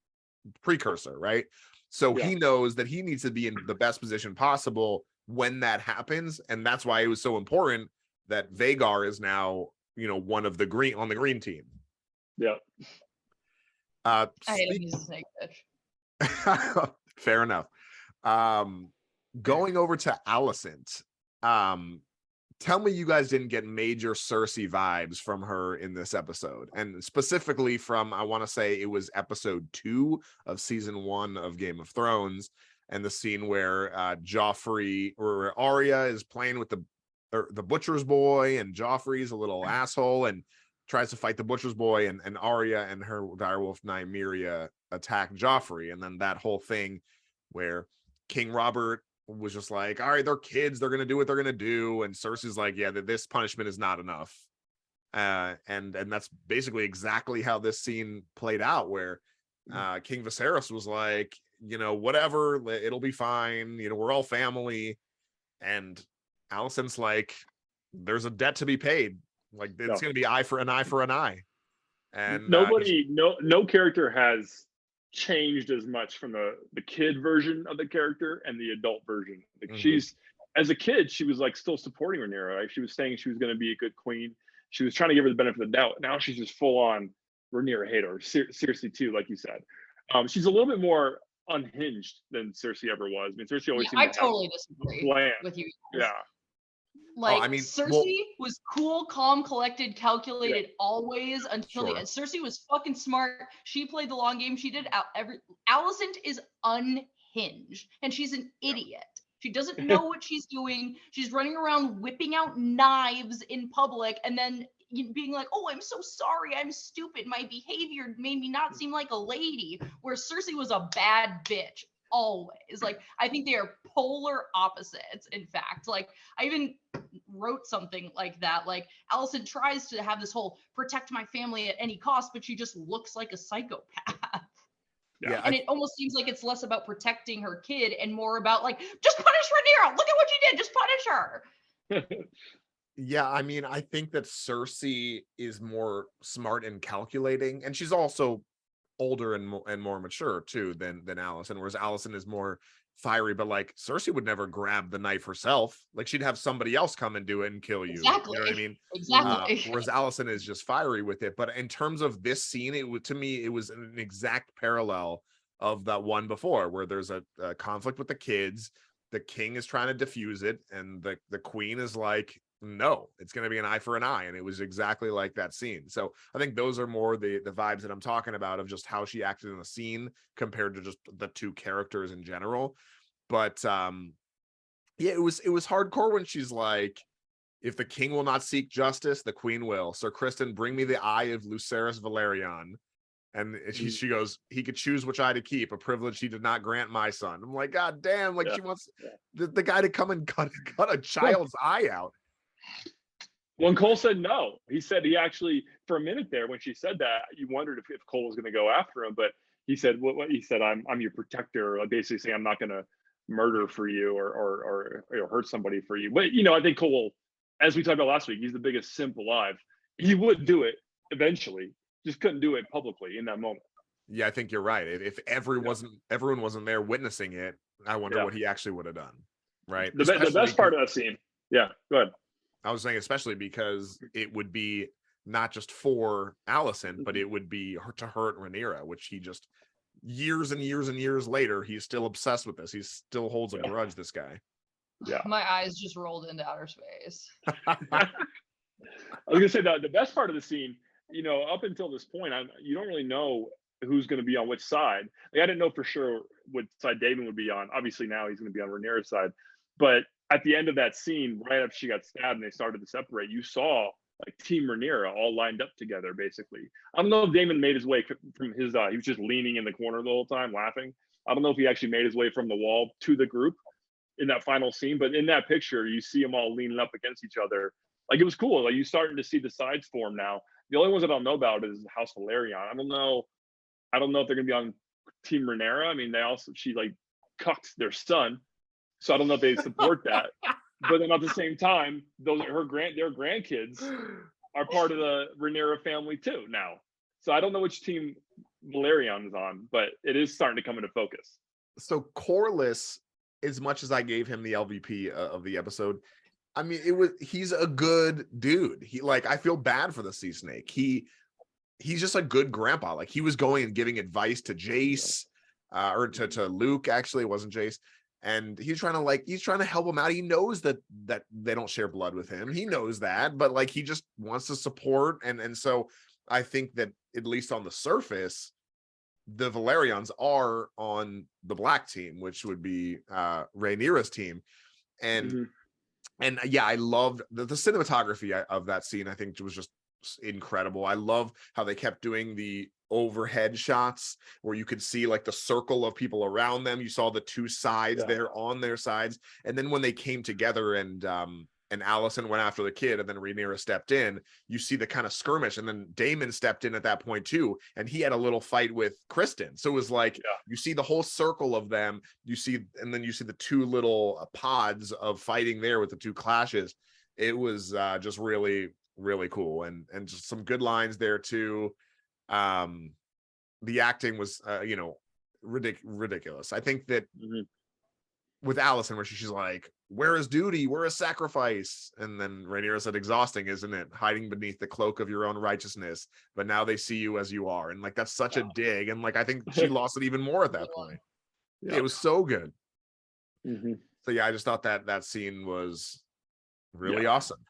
precursor, right? So he knows that he needs to be in the best position possible when that happens, and that's why it was so important that Vhagar is now, one of the green team. Yeah. I hate him. He's a snake bitch. Fair enough. Going over to Alicent. Tell me you guys didn't get major Cersei vibes from her in this episode, and specifically from, I want to say it was episode 2 of season 1 of Game of Thrones, and the scene where Joffrey or Arya is playing with the butcher's boy, and Joffrey's a little asshole and tries to fight the butcher's boy, and Arya and her direwolf Nymeria attack Joffrey, and then that whole thing where King Robert was just like, all right, they're kids, they're gonna do what they're gonna do, and Cersei's like, yeah, this punishment is not enough, and that's basically exactly how this scene played out, where King Viserys was like, whatever, it'll be fine, we're all family, and Alicent's like, there's a debt to be paid, like it's gonna be eye for an eye, and no character has changed as much from the kid version of the character and the adult version. Like, she's, as a kid, she was like still supporting Rhaenyra, right? She was saying she was going to be a good queen. She was trying to give her the benefit of the doubt. Now she's just full on Rhaenyra hater. Cersei too, like you said. She's a little bit more unhinged than Cersei ever was. I mean, Cersei always seemed I totally disagree with you. Yeah. Like I mean, Cersei was cool, calm, collected, calculated always until the Sure. end. Cersei was fucking smart. She played the long game. She did Alicent is unhinged and she's an idiot. She doesn't know what she's doing. She's running around whipping out knives in public and then being like, "Oh, I'm so sorry. I'm stupid. My behavior made me not seem like a lady." Where Cersei was a bad bitch always. Like I think they are polar opposites. In fact, like I even wrote something like that. Like Alicent tries to have this whole protect my family at any cost, but she just looks like a psychopath. Yeah, And it almost seems like it's less about protecting her kid and more about like, just punish Rhaenyra. Look at what you did. Just punish her. Yeah, I mean, I think that Cersei is more smart and calculating, and she's also older and more mature too than Alicent, whereas Alicent is more fiery. But like Cersei would never grab the knife herself; like she'd have somebody else come and do it and kill you. Exactly. You know what I mean? Exactly. Whereas Alicent is just fiery with it. But in terms of this scene, to me, it was an exact parallel of that one before, where there's a conflict with the kids. The king is trying to diffuse it, and the queen is like, no, it's going to be an eye for an eye. And it was exactly like that scene. So I think those are more the vibes that I'm talking about, of just how she acted in the scene compared to just the two characters in general. But yeah, it was hardcore when she's like, if the king will not seek justice, the queen will. Sir Kristen, bring me the eye of Lucerys Velaryon. And she goes, he could choose which eye to keep, a privilege he did not grant my son. I'm like, God damn, like she wants the guy to come and cut a child's eye out. When Cole said no, he said he actually, for a minute there, when she said that, you wondered if Cole was going to go after him. But he said, what he said, I'm your protector. Basically saying, I'm not going to murder for you or hurt somebody for you. But, I think Cole, as we talked about last week, he's the biggest simp alive. He would do it eventually, just couldn't do it publicly in that moment. Yeah, I think you're right. If everyone wasn't there witnessing it, I wonder what he actually would have done. Right. The best part of that scene. Yeah, go ahead. I was saying, especially because it would be not just for Alicent, but it would be to hurt Rhaenyra, which he just years and years and years later, he's still obsessed with this. He still holds a grudge, this guy. Yeah. My eyes just rolled into outer space. I was gonna say the best part of the scene, up until this point, you don't really know who's going to be on which side. Like, I didn't know for sure what side Daemon would be on. Obviously now he's going to be on Rhaenyra's side, but at the end of that scene, right after she got stabbed and they started to separate, you saw like Team Rhaenyra all lined up together, basically. I don't know if Daemon made his way from his, he was just leaning in the corner the whole time, laughing. I don't know if he actually made his way from the wall to the group in that final scene, but in that picture, you see them all leaning up against each other. Like, it was cool. Like, you're starting to see the sides form now. The only ones that I don't know about is House Velaryon. I don't know if they're going to be on Team Rhaenyra. I mean, she like cucked their son. So I don't know if they support that, but then at the same time, their grandkids are part of the Rhaenyra family too now. So I don't know which team Velaryon is on, but it is starting to come into focus. So Corlys, as much as I gave him the LVP of the episode, I mean, he's a good dude. I feel bad for the sea snake. He's just a good grandpa. Like, he was going and giving advice to Jace, or to Luke. Actually, it wasn't Jace. And he's trying to help him out. He knows that they don't share blood with him. He knows that, but like, he just wants to support. And so I think that, at least on the surface, the Velaryons are on the black team, which would be Rhaenyra's team. And yeah, I loved the cinematography of that scene. I think it was just incredible. I love how they kept doing the overhead shots where you could see like the circle of people around them. You saw the two sides there on their sides, and then when they came together and Alicent went after the kid and then Rhaenyra stepped in, you see the kind of skirmish, and then Daemon stepped in at that point too, and he had a little fight with Kristen. So it was like, you see the whole circle of them, and then you see the two little pods of fighting there with the two clashes. It was just really, really cool, and just some good lines there too. The acting was ridiculous. I think that with Alicent, where she's like, where is duty, where is sacrifice, and then Rhaenyra said, exhausting, isn't it, hiding beneath the cloak of your own righteousness, but now they see you as you are. And like, that's such a dig, and like, I think she lost it even more at that point. It was so good. So yeah, I just thought that scene was really Yeah. awesome.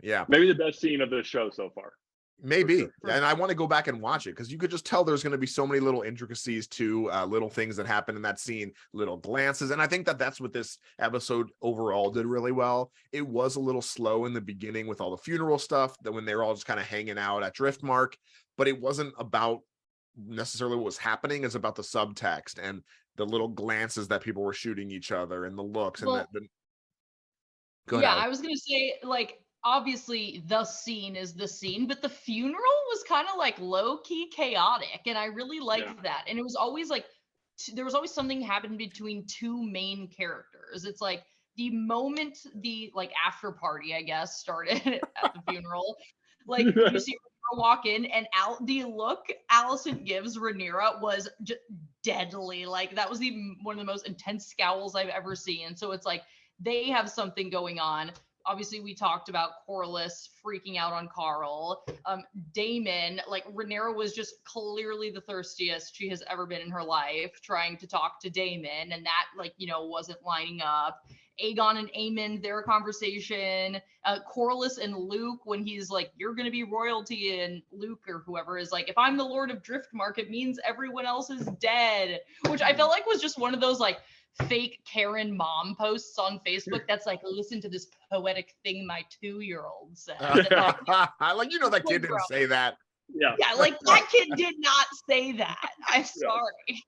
Yeah. Maybe the best scene of the show so far. Maybe. sure. And I want to go back and watch it because you could just tell there's going to be so many little intricacies to little things that happen in that scene, little glances. And I think that that's what this episode overall did really well. It was a little slow in the beginning with all the funeral stuff, that when they were all just kind of hanging out at Driftmark, but it wasn't about necessarily what was happening. It's about the subtext and the little glances that people were shooting each other and the looks. Well, and the Go ahead, yeah, Alex. I was gonna say, like, obviously the scene is the scene, but the funeral was kind of like low-key chaotic, and I really liked that. And it was always like there was always something happening between two main characters. It's like the moment the like after party, I guess, started at the funeral, like you see Rhaenyra walk in, and the look Alicent gives Rhaenyra was just deadly. Like that was one of the most intense scowls I've ever seen. So it's like they have something going on. Obviously, we talked about Corlys freaking out on Carl. Daemon, like Rhaenyra was just clearly the thirstiest she has ever been in her life, trying to talk to Daemon, and that, like, you know, wasn't lining up. Aegon and Aemond, their conversation. Corlys and Luke, when he's like, "You're gonna be royalty," and Luke or whoever is like, "If I'm the Lord of Driftmark, it means everyone else is dead," which I felt like was just one of those like fake Karen mom posts on Facebook that's like, "Listen to this poetic thing my 2-year-old said." I like, you know, that kid didn't say that. Yeah. Yeah, like that kid did not say that. I'm sorry.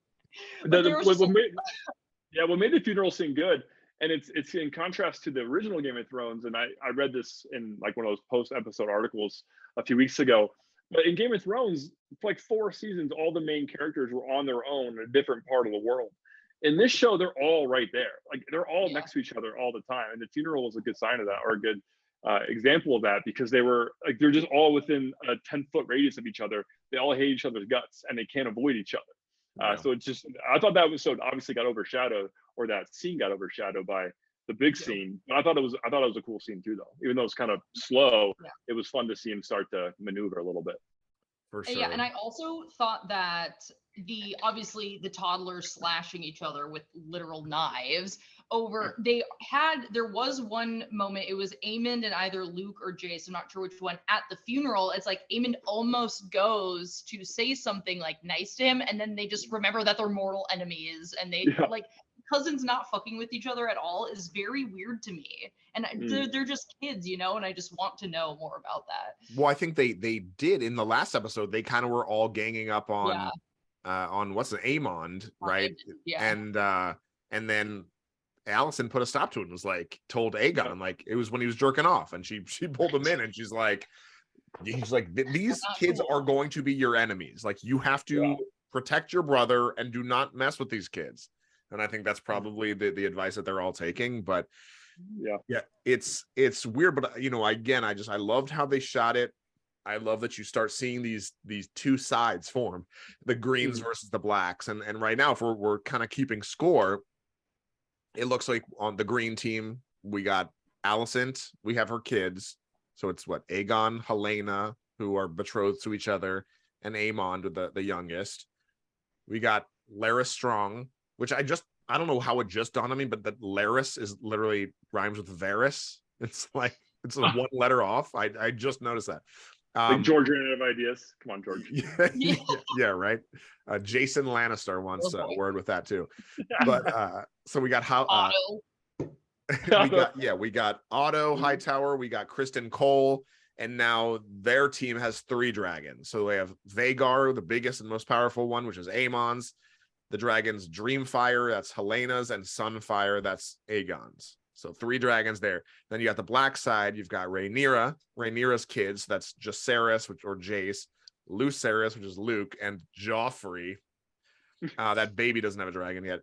But there was just What made the funeral scene good, and it's in contrast to the original Game of Thrones, and I read this in like one of those post-episode articles a few weeks ago. But in Game of Thrones, for like 4 seasons, all the main characters were on their own in a different part of the world. In this show, they're all right there. Like they're all next to each other all the time. And the funeral was a good sign of that, or a good example of that, because they're just all within a 10-foot radius of each other. They all hate each other's guts and they can't avoid each other. So it's just, I thought that was so obviously got overshadowed, or that scene got overshadowed by the big scene. But I thought it was a cool scene too, though. Even though it's kind of slow, it was fun to see him start to maneuver a little bit. For sure. Yeah, and I also thought that obviously the toddlers slashing each other with literal knives over, there was one moment, it was Aemond and either Luke or Jace, I'm not sure which one, at the funeral. It's like Aemond almost goes to say something like nice to him, and then they just remember that they're mortal enemies, and they like cousins not fucking with each other at all is very weird to me. And they're just kids, you know, and I just want to know more about that. Well, I think they did in the last episode. They kind of were all ganging up on what's the Aemond, right? Yeah. And then Alicent put a stop to it and was like, told Aegon, like, it was when he was jerking off, and she pulled him in, and he's like, these kids are going to be your enemies. Like, you have to protect your brother and do not mess with these kids. And I think that's probably the advice that they're all taking. But yeah, it's weird. But you know, again, I loved how they shot it. I love that you start seeing these two sides form, the greens versus the blacks. And right now, if we're kind of keeping score, it looks like on the green team, we got Alicent, we have her kids. So it's what, Aegon, Helena, who are betrothed to each other, and Aemond, the youngest. We got Larys Strong, which I don't know how it just dawned on me, but that Larys is literally rhymes with Varys. It's like, it's a one letter off. I just noticed that. Like George ran out of ideas. Come on, George. Yeah, right. Jason Lannister wants a word with that too. But so we got Otto. we got Otto Hightower, we got Kristen Cole, and now their team has 3 dragons. So they have Vhagar, the biggest and most powerful one, which is Aemon's. The dragons Dreamfire, that's Helena's, and Sunfire, that's Aegon's. So 3 dragons there. Then you got the black side, you've got Rhaenyra's kids, that's Jacaerys, or Jace, Lucerys, which is Luke, and Joffrey. That baby doesn't have a dragon yet.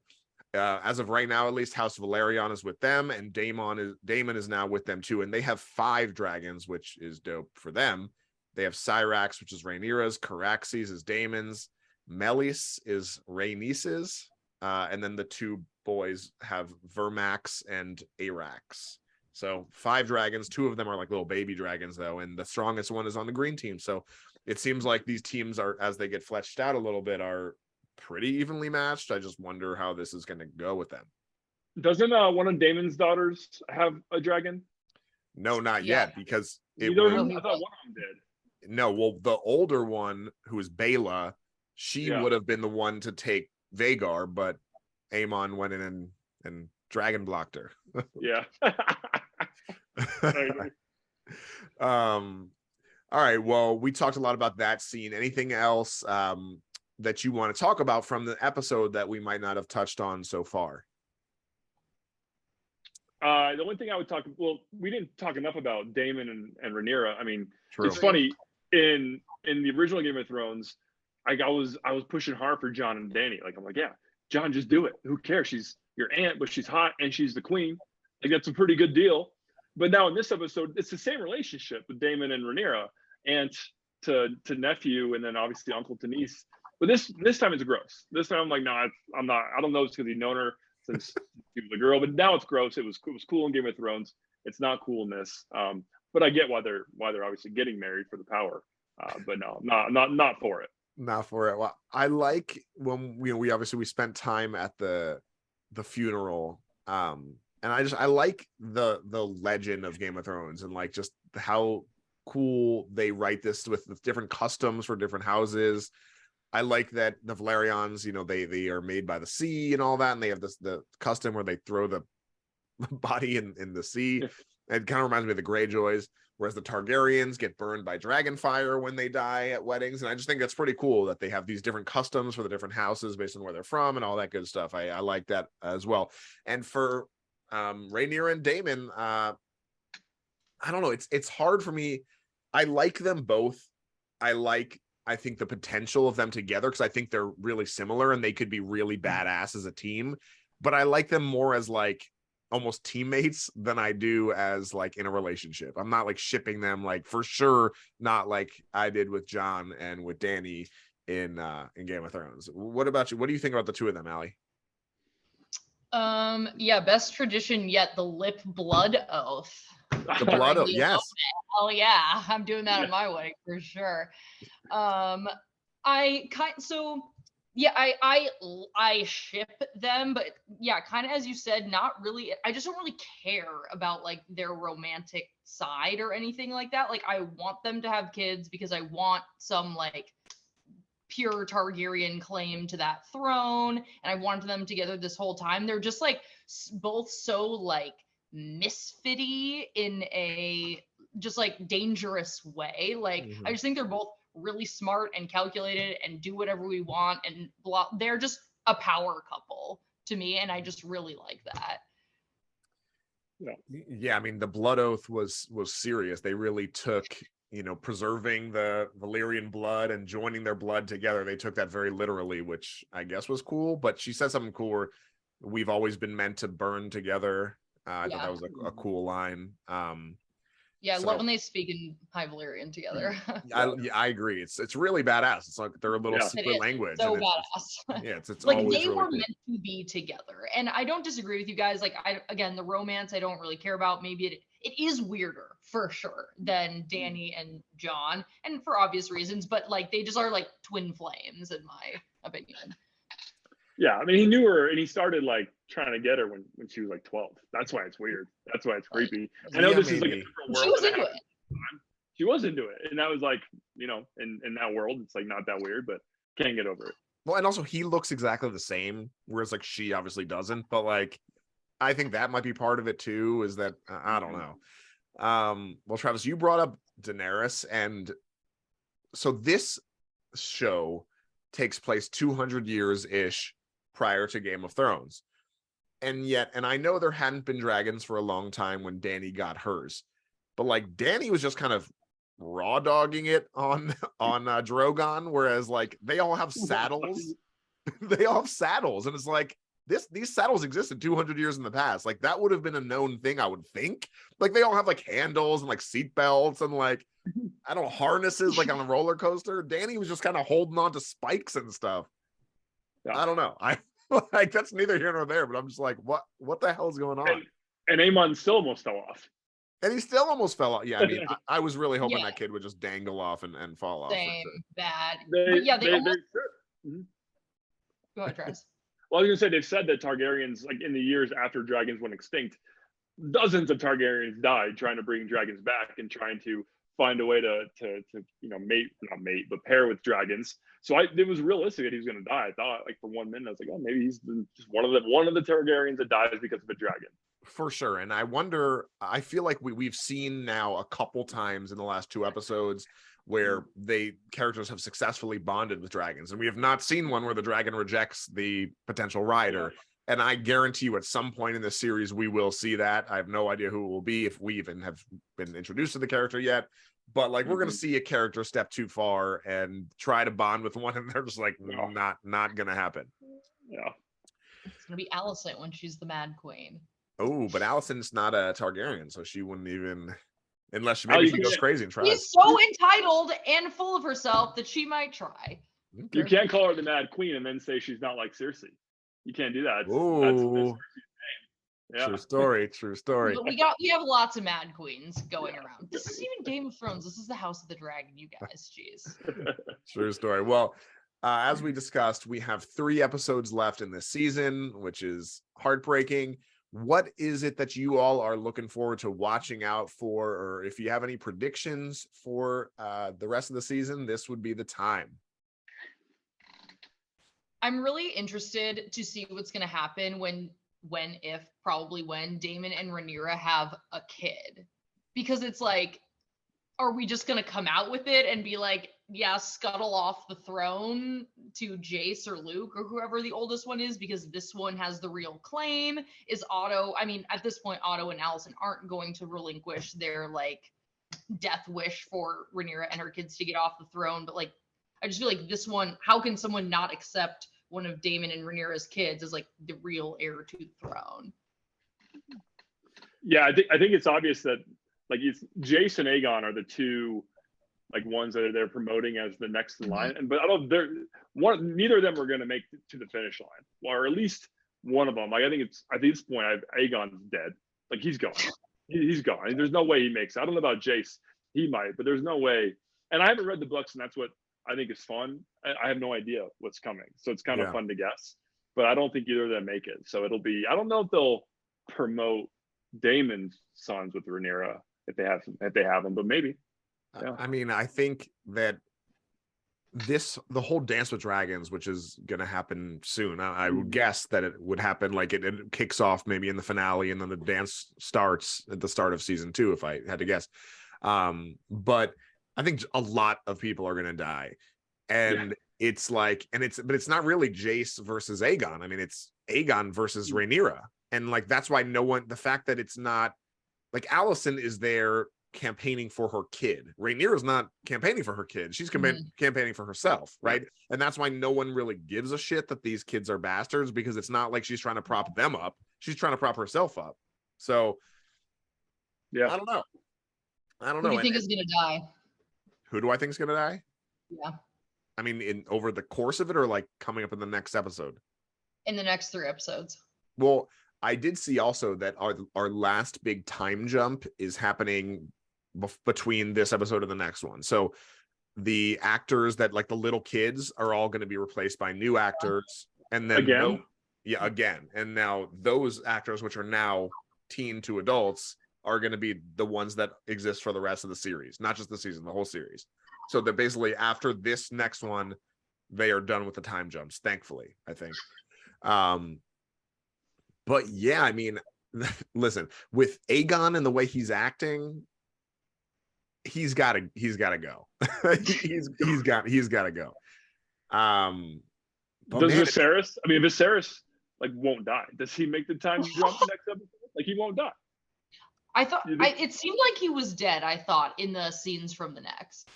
As of right now, at least, House Velaryon is with them, and Daemon is now with them too. And they have 5 dragons, which is dope for them. They have Syrax, which is Rhaenyra's, Caraxes is Daemon's, Melis is Rhaenys's, and then the 2 boys have Vermax and Arax. So 5 dragons. 2 of them are like little baby dragons, though, and the strongest one is on the green team. So it seems like these teams are, as they get fleshed out a little bit, are pretty evenly matched. I just wonder how this is going to go with them. Doesn't one of Daemon's daughters have a dragon? No, not Yeah. yet, because it Neither of was, them, I thought one of them did. no, well, the older one, who is Bela, she Yeah. would have been the one to take Vagar, but Aemon went in and dragon blocked her. Yeah. All right, well, we talked a lot about that scene. Anything else that you want to talk about from the episode that we might not have touched on so far? The one thing I would talk, well, we didn't talk enough about Daemon and Rhaenyra. I mean, True. it's funny, in the original Game of Thrones, I was pushing hard for Jon and Dany. Like, I'm like, yeah, Jon, just do it. Who cares? She's your aunt, but she's hot and she's the queen. Like, that's a pretty good deal. But now in this episode, it's the same relationship with Daemon and Rhaenyra, aunt to nephew, and then obviously uncle to niece. But this time it's gross. This time I'm like, no, I'm not. I don't know if it's because he's known her since she was a girl, but now it's gross. It was cool in Game of Thrones. It's not cool in this. But I get why they're obviously getting married for the power. But no, not for it. Not for it. Well, I like when we obviously we spent time at the funeral. And I like the legend of Game of Thrones, and like just how cool they write this with different customs for different houses. I like that the Velaryons, they are made by the sea and all that, and they have the custom where they throw the body in the sea. It kind of reminds me of the Greyjoys, whereas the Targaryens get burned by dragon fire when they die at weddings. And I just think that's pretty cool that they have these different customs for the different houses based on where they're from and all that good stuff. I like that as well. And for Rhaenyra and Daemon, I don't know, it's hard for me. I like them both. I think the potential of them together, because I think they're really similar and they could be really badass as a team, but I like them more as like almost teammates than I do as like in a relationship. I'm not like shipping them, like for sure not like I did with Jon and with Dany in Game of Thrones. What about you? What do you think about the two of them, Allie? Yeah, best tradition yet, the lip blood oath. The blood oath, yes. Oh yeah, I'm doing that at my wedding for sure. I ship them, but yeah, kind of as you said, not really. I just don't really care about like their romantic side or anything like that. Like, I want them to have kids because I want some like pure Targaryen claim to that throne, and I wanted them together this whole time. They're just like both so like misfitty in a just like dangerous way. Like, I just think they're both really smart and calculated and do whatever we want, and blah. They're just a power couple to me, and I just really like that. Yeah, I mean, the blood oath was serious. They really took, preserving the Valyrian blood and joining their blood together. They took that very literally, which I guess was cool. But she said something cool where we've always been meant to burn together. I thought that was a cool line. Yeah, I love when they speak in High Valyrian together. I agree. It's really badass. It's like they're a little secret language. So badass. Yeah, it's like always they really were cool. meant to be together, and I don't disagree with you guys. Like, again, the romance I don't really care about. Maybe it is weirder for sure than Dany and Jon, and for obvious reasons. But like, they just are like twin flames in my opinion. Yeah, I mean, he knew her and he started like trying to get her when she was like 12. That's why it's weird. That's why it's creepy. I know this is like a different world. She was into it. She was into it. And that was like, in that world, it's like not that weird, but can't get over it. Well, and also he looks exactly the same, whereas like she obviously doesn't. But like, I think that might be part of it too, is that I don't know. Well, Travis, you brought up Daenerys, and so this show takes place 200 years ish prior to Game of Thrones. And I know there hadn't been dragons for a long time when Dany got hers, but like Dany was just kind of raw dogging it on Drogon, whereas like they all have saddles. They all have saddles, and it's like these saddles existed 200 years in the past. Like, that would have been a known thing, I would think. Like, they all have like handles and like seat belts and like, I don't know, harnesses like on a roller coaster. Dany was just kind of holding on to spikes and stuff. Yeah. I don't know. I like, that's neither here nor there, but I'm just like, what the hell is going on? And Aemon still almost fell off. And he still almost fell off. Yeah, I mean, I was really hoping that kid would just dangle off and fall off. Same, bad. They almost... Go ahead, Travis. Well, I was gonna say, they've said that Targaryens, like in the years after dragons went extinct, dozens of Targaryens died trying to bring dragons back and trying to find a way to not mate, but pair with dragons. So it was realistic that he was going to die. I thought, like, for 1 minute, I was like, oh, maybe he's just one of the Targaryens that dies because of a dragon. For sure. And I wonder, I feel like we've seen now a couple times in the last 2 episodes where characters have successfully bonded with dragons, and we have not seen one where the dragon rejects the potential rider. And I guarantee you at some point in the series we will see that. I have no idea who it will be, if we even have been introduced to the character yet, but like we're going to see a character step too far and try to bond with one, and they're just like, not going to happen. Yeah, It's gonna be Alicent when she's the Mad Queen. Oh, but Alicent's not a Targaryen, so she wouldn't even, unless she goes crazy and tries. She's so entitled and full of herself that she might try. You can't call her the Mad Queen and then say she's not like Cersei. You can't do that. Oh, yeah. True story. But we have lots of Mad Queens going around. This is even Game of Thrones. This is the House of the Dragon, you guys. Jeez. True story. Well, as we discussed, we have 3 episodes left in this season, which is heartbreaking. What is it that you all are looking forward to watching out for, or if you have any predictions for the rest of the season, this would be the time. I'm really interested to see what's going to happen when Daemon and Rhaenyra have a kid. Because it's like, are we just going to come out with it and be like, yeah, scuttle off the throne to Jace or Luke or whoever the oldest one is, because this one has the real claim? Is Otto, I mean, at this point, Otto and Alicent aren't going to relinquish their, like, death wish for Rhaenyra and her kids to get off the throne. But, like, I just feel like this one, how can someone not accept one of Daemon and Rhaenyra's kids as, like, the real heir to the throne? Yeah, I think it's obvious that, like, it's Jace and Aegon are the 2, like, ones that they're promoting as the next in line. And but I don't, neither of them are going to make it to the finish line, or at least one of them. Like, I think at this point, Aegon's dead. Like, he's gone. He's gone. There's no way he makes it. I don't know about Jace. He might, but there's no way. And I haven't read the books, and that's what I think is fun. I have no idea what's coming, so it's kind of fun to guess. But I don't think either of them make it. So it'll be, I don't know if they'll promote Daemon's sons with Rhaenyra if they have them, but maybe. Yeah. I mean, I think that the whole Dance with Dragons, which is going to happen soon, I would guess that it would happen, like it kicks off maybe in the finale, and then the dance starts at the start of season 2, if I had to guess. But I think a lot of people are going to die, and it's like, but it's not really Jace versus Aegon. I mean, it's Aegon versus Rhaenyra, and like that's why the fact that it's not like Alicent is there campaigning for her kid. Rhaenyra's not campaigning for her kid. She's campaigning for herself, right? And that's why no one really gives a shit that these kids are bastards, because it's not like she's trying to prop them up. She's trying to prop herself up. So, I don't know. Who do you think is going to die? Who do I think is going to die? Yeah. I mean, over the course of it, or like coming up in the next episode? In the next 3 episodes. Well, I did see also that our last big time jump is happening between this episode and the next one. So the actors that, like the little kids, are all going to be replaced by new actors. And then again. And now those actors, which are now teen to adults, are going to be the ones that exist for the rest of the series, not just the season, the whole series. So that basically after this next one, they are done with the time jumps, thankfully, I think. But yeah, I mean, listen, with Aegon and the way he's acting, he's got to go. he's got to go. Does Viserys? I mean, Viserys like won't die. Does he make the time jump next episode? Like, he won't die. I thought it seemed like he was dead. I thought in the scenes from the next.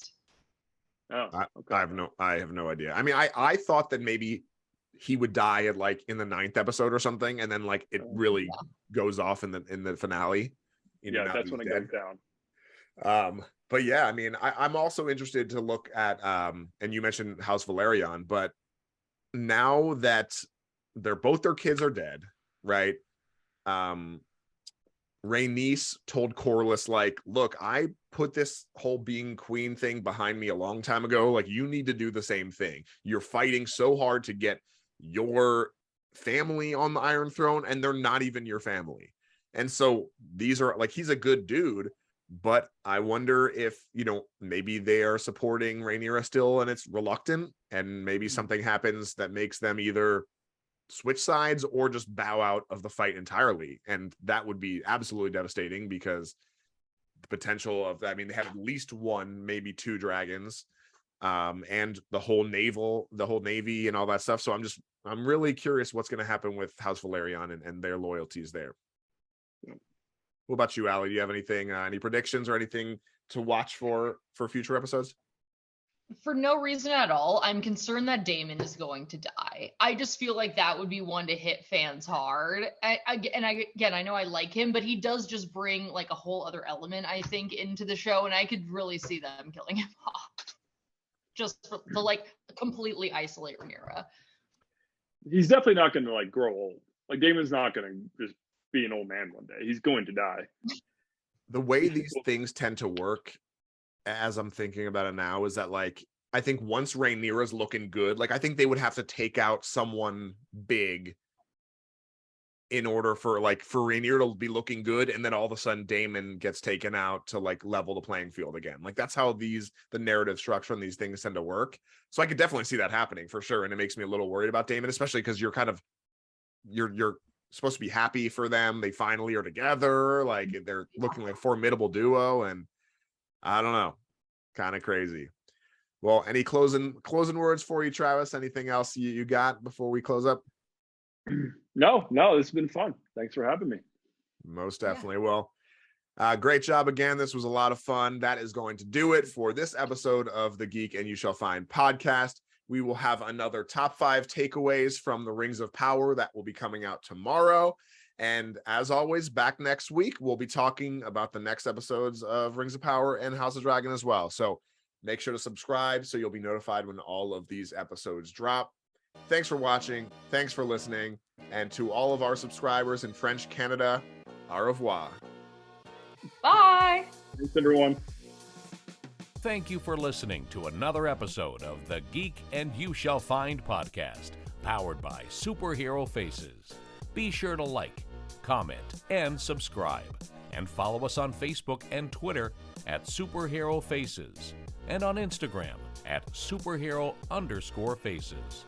Oh, okay. I have no idea. I mean, I thought that maybe he would die at like in the 9th episode or something, and then like it really goes off in the finale. That's when it goes down. But yeah, I mean, I'm also interested to look at and you mentioned House Velaryon, but now that their kids are dead, right? Rhaenys told Corlys, like, look, I put this whole being queen thing behind me a long time ago. Like, you need to do the same thing. You're fighting so hard to get your family on the Iron Throne, and they're not even your family. And so these are like, he's a good dude, but I wonder if, maybe they are supporting Rhaenyra still and it's reluctant, and maybe something happens that makes them either switch sides or just bow out of the fight entirely. And that would be absolutely devastating, because the potential of, they have at least one, maybe two dragons, and the whole navy and all that stuff. So I'm really curious what's going to happen with House Velaryon and their loyalties there. What about you, Allie? Do you have anything, any predictions or anything to watch for future episodes? For no reason at all, I'm concerned that Daemon is going to die. I just feel like that would be one to hit fans hard. I know I like him, but he does just bring like a whole other element, I think, into the show, and I could really see them killing him off. Just to like completely isolate Rhaenyra. He's definitely not going to like grow old. Like Daemon's not going to just be an old man one day. He's going to die. The way these things tend to work, as I'm thinking about it now, is that like, I think once Rhaenyra's looking good, like I think they would have to take out someone big in order for Rhaenyra to be looking good, and then all of a sudden Daemon gets taken out to like level the playing field again. Like that's how the narrative structure on these things tend to work. So I could definitely see that happening for sure, and it makes me a little worried about Daemon, especially because you're supposed to be happy for them. They finally are together, like they're looking like a formidable duo, and I don't know, kind of crazy. Well, any closing words for you, Travis? Anything else you got before we close up? No, this has been fun. Thanks for having me. Most definitely. Well, great job again. This was a lot of fun. That is going to do it for this episode of the Geek and You Shall Find podcast. We will have another top 5 takeaways from the Rings of Power that will be coming out tomorrow. And as always, back next week, we'll be talking about the next episodes of Rings of Power and House of Dragon as well. So make sure to subscribe so you'll be notified when all of these episodes drop. Thanks for watching. Thanks for listening. And to all of our subscribers in French Canada, au revoir. Bye. Thanks, everyone. Thank you for listening to another episode of the Geek and You Shall Find podcast, powered by Superhero Faces. Be sure to like, comment, and subscribe. And follow us on Facebook and Twitter at Superhero Faces, and on Instagram at Superhero_Faces.